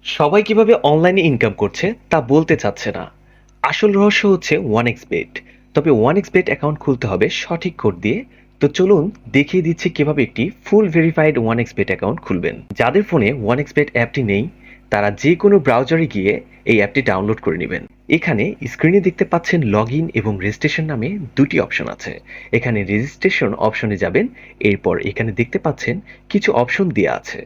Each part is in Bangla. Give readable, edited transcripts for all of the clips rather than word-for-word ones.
সবাই কিভাবে অনলাইনে ইনকাম করছে তা বলতে চাচ্ছে না। আসল রহস্য হচ্ছে OneXBet। তবে OneXBet অ্যাকাউন্ট খুলতে হবে সঠিক কোড দিয়ে। তো চলুন দেখিয়ে দিচ্ছি কিভাবে একটি ফুল ভেরিফাইড OneXBet অ্যাকাউন্ট খুলবেন। যাদের ফোনে OneXBet অ্যাপটি নেই তারা যে কোনো ব্রাউজারে গিয়ে এই অ্যাপটি ডাউনলোড করে নেবেন। এখানে স্ক্রিনে দেখতে পাচ্ছেন লগইন এবং রেজিস্ট্রেশন নামে দুটি অপশন আছে। এখানে রেজিস্ট্রেশন অপশনে যাবেন, এরপর এখানে দেখতে পাচ্ছেন কিছু অপশন দেওয়া আছে।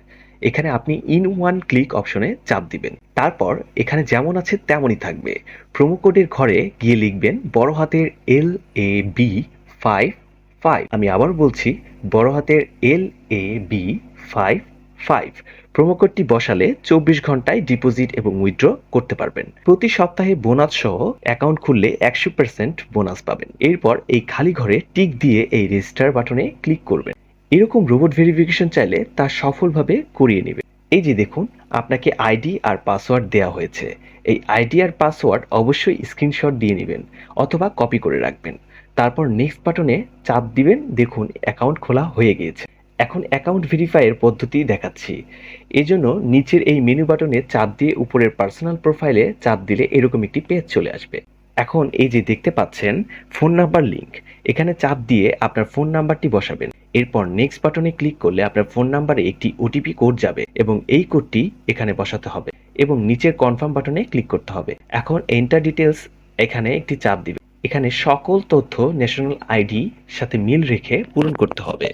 এখানে আপনি ইন ওয়ান ক্লিক অপশনে চাপ দিবেন, তারপর এখানে যেমন আছে তেমনই থাকবে। প্রোমো কোডের ঘরে গিয়ে লিখবেন বড় হাতের LAB55। আমি আবার বলছি, বড় হাতের LAB55। প্রোমো কোডটি বসালে 24 ঘন্টায় ডিপোজিট এবং উইথড্র করতে পারবেন। প্রতি সপ্তাহে বোনাস সহ অ্যাকাউন্ট খুললে 100% বোনাস পাবেন। এরপর এই খালি ঘরে টিক দিয়ে এই রেজিস্টার বাটনে ক্লিক করবেন। এরকম রোবট ভেরিফিকেশন চাইলে তা সফলভাবে করিয়ে নেবে। এই যে দেখুন, আপনাকে আইডি আর পাসওয়ার্ড দেওয়া হয়েছে। এই আইডি আর পাসওয়ার্ড অবশ্যই স্ক্রিনশট দিয়ে নেবেন অথবা কপি করে রাখবেন। তারপর নেক্সট বাটনে চাপ দিবেন। দেখুন অ্যাকাউন্ট খোলা হয়ে গিয়েছে। এখন অ্যাকাউন্ট ভেরিফাইয়ের পদ্ধতি দেখাচ্ছি। এজন্য নিচের এই মেনু বাটনে চাপ দিয়ে উপরের পার্সোনাল প্রোফাইলে চাপ দিলে এরকম একটি পেজ চলে আসবে। এখন এই যে দেখতে পাচ্ছেন ফোন নাম্বার লিংক, এখানে চাপ দিয়ে আপনার ফোন নাম্বারটি বসাবেন। এরপর নেক্সট বাটনে ক্লিক করলে আপনার ফোন নাম্বারে একটি ওটিপি কোড যাবে এবং এই কোডটি এখানে বসাতে হবে এবং নিচের কনফার্ম বাটনে ক্লিক করতে হবে। এখন এন্টার ডিটেলস এখানে একটি চাপ দিবেন। এখানে সকল তথ্য ন্যাশনাল আইডি সাথে মিল রেখে পূরণ করতে হবে।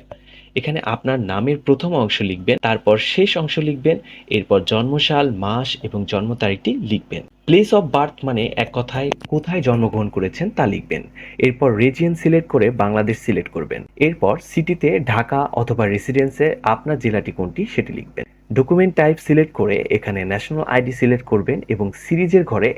এখানে আপনার নামের প্রথম অংশ লিখবেন, তারপর শেষ অংশ লিখবেন, এরপর জন্মসাল, মাস এবং জন্ম তারিখটি লিখবেন। প্লেস অফ বার্থ মানে এক কথায় কোথায় জন্মগ্রহণ করেছেন তা লিখবেন। এরপর রিজিয়ন সিলেক্ট করে বাংলাদেশ সিলেক্ট করবেন। এরপর সিটিতে ঢাকা অথবা রেসিডেন্সে আপনার জেলাটি কোনটি সেটি লিখবেন। ডকুমেন্ট টাইপ সিলেক্ট করে এখানে ন্যাশনাল আইডি সিলেক্ট করবেন এবং সিরিজের ঘরে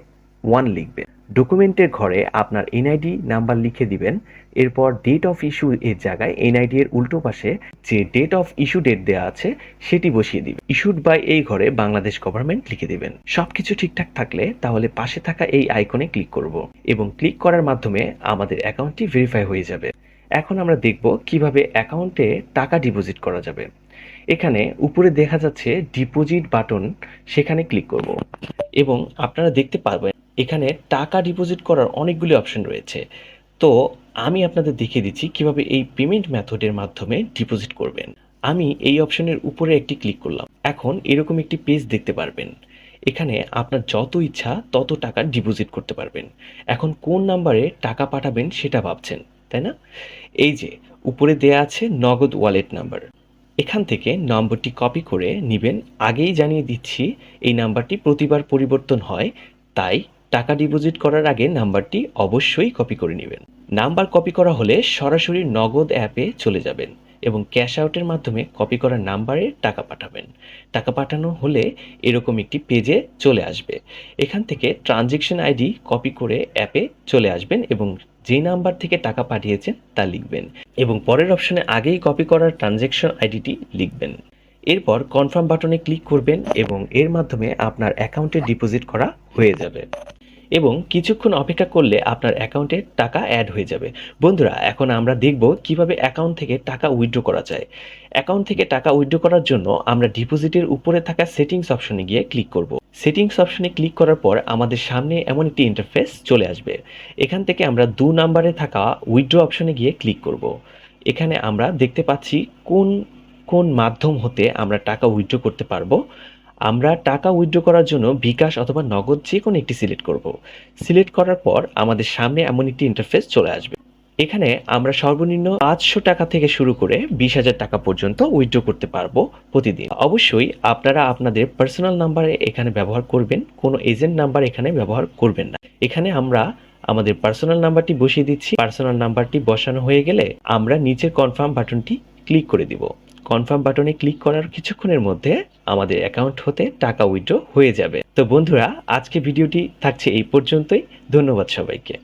1 লিখবেন। ডকুমেন্টের ঘরে আপনার এনআইডি নাম্বার লিখে দিবেন। এরপর ডেট অফ ইস্যু এর জায়গায় এনআইডি এর উল্টো পাশে যে ডেট অফ ইস্যু ডেট দেওয়া আছে সেটি বসিয়ে দিবেন। ইস্যুড বাই এই ঘরে বাংলাদেশ গভর্নমেন্ট লিখে দিবেন। সবকিছু ঠিকঠাক থাকলে তাহলে পাশে থাকা এই আইকনে ক্লিক করব এবং ক্লিক করার মাধ্যমে আমাদের অ্যাকাউন্টটি ভেরিফাই হয়ে যাবে। এখন আমরা দেখব কিভাবে অ্যাকাউন্টে টাকা ডিপোজিট করা যাবে। এখানে উপরে দেখা যাচ্ছে ডিপোজিট বাটন, সেখানে ক্লিক করব এবং আপনারা দেখতে পারবেন এখানে টাকা ডিপোজিট করার অনেকগুলি অপশন রয়েছে। তো আমি আপনাদের দেখিয়ে দিচ্ছি কিভাবে এই পেমেন্ট মেথডের মাধ্যমে ডিপোজিট করবেন। আমি এই অপশনের উপরে একটি ক্লিক করলাম। এখন এরকম একটি পেজ দেখতে পারবেন। এখানে আপনার যত ইচ্ছা তত টাকা ডিপোজিট করতে পারবেন। এখন কোন নাম্বারে টাকা পাঠাবেন সেটা ভাবছেন, তাই না? এই যে উপরে দেয়া আছে নগদ ওয়ালেট নাম্বার, এখান থেকে নম্বরটি কপি করে নিবেন। আগেই জানিয়ে দিচ্ছি এই নাম্বারটি প্রতিবার পরিবর্তন হয়, তাই টাকা ডিপোজিট করার আগে নাম্বারটি অবশ্যই কপি করে নেবেন। নাম্বার কপি করা হলে সরাসরি নগদ অ্যাপে চলে যাবেন এবং ক্যাশ আউটের মাধ্যমে কপি করা নাম্বারে টাকা পাঠাবেন। টাকা পাঠানো হলে এরকম একটি পেজে চলে আসবে। এখান থেকে ট্রানজ্যাকশন আইডি কপি করে অ্যাপে চলে আসবেন এবং যে নাম্বার থেকে টাকা পাঠিয়েছেন তা লিখবেন এবং পরের অপশনে আগেই কপি করার ট্রানজ্যাকশন আইডিটি লিখবেন। এরপর কনফার্ম বাটনে ক্লিক করবেন এবং এর মাধ্যমে আপনার অ্যাকাউন্টে ডিপোজিট করা হয়ে যাবে এবং কিছুক্ষণ অপেক্ষা করলে আপনার অ্যাকাউন্টে টাকা অ্যাড হয়ে যাবে। বন্ধুরা, এখন আমরা দেখব কিভাবে অ্যাকাউন্ট থেকে টাকা উইথড্র করা যায়। অ্যাকাউন্ট থেকে টাকা উইথড্র করার জন্য আমরা ডিপোজিটের উপরে থাকা সেটিংস অপশনে গিয়ে ক্লিক করব। সেটিংস অপশনে ক্লিক করার পর আমাদের সামনে এমন একটি ইন্টারফেস চলে আসবে। এখান থেকে আমরা 2 নাম্বারে থাকা উইথড্র অপশনে গিয়ে ক্লিক করব। এখানে আমরা দেখতে পাচ্ছি কোন কোন মাধ্যম হতে আমরা টাকা উইথড্র করতে পারবো। আমরা টাকা উইথড্র করার জন্য বিকাশ অথবা নগদ যে কোনো একটি সিলেক্ট করব। সিলেক্ট করার পর আমাদের সামনে এমন একটি ইন্টারফেস চলে আসবে। এখানে আমরা সর্বনিম্ন 500 টাকা থেকে শুরু করে 20,000 টাকা পর্যন্ত উইথড্র করতে পারবো প্রতিদিন। অবশ্যই আপনারা আপনাদের পার্সোনাল নাম্বারে এখানে ব্যবহার করবেন, কোনো এজেন্ট নাম্বার এখানে ব্যবহার করবেন না। এখানে আমরা আমাদের পার্সোনাল নাম্বারটি বসিয়ে দিচ্ছি। পার্সোনাল নাম্বারটি বসানো হয়ে গেলে আমরা নিচের কনফার্ম বাটনটি ক্লিক করে দিব। কনফার্ম বাটনে ক্লিক করার কিছুক্ষণের মধ্যে আমাদের অ্যাকাউন্ট হতে টাকা উইথড্র হয়ে যাবে। তো বন্ধুরা, আজকে ভিডিওটি থাকছে এই পর্যন্তই। ধন্যবাদ সবাইকে।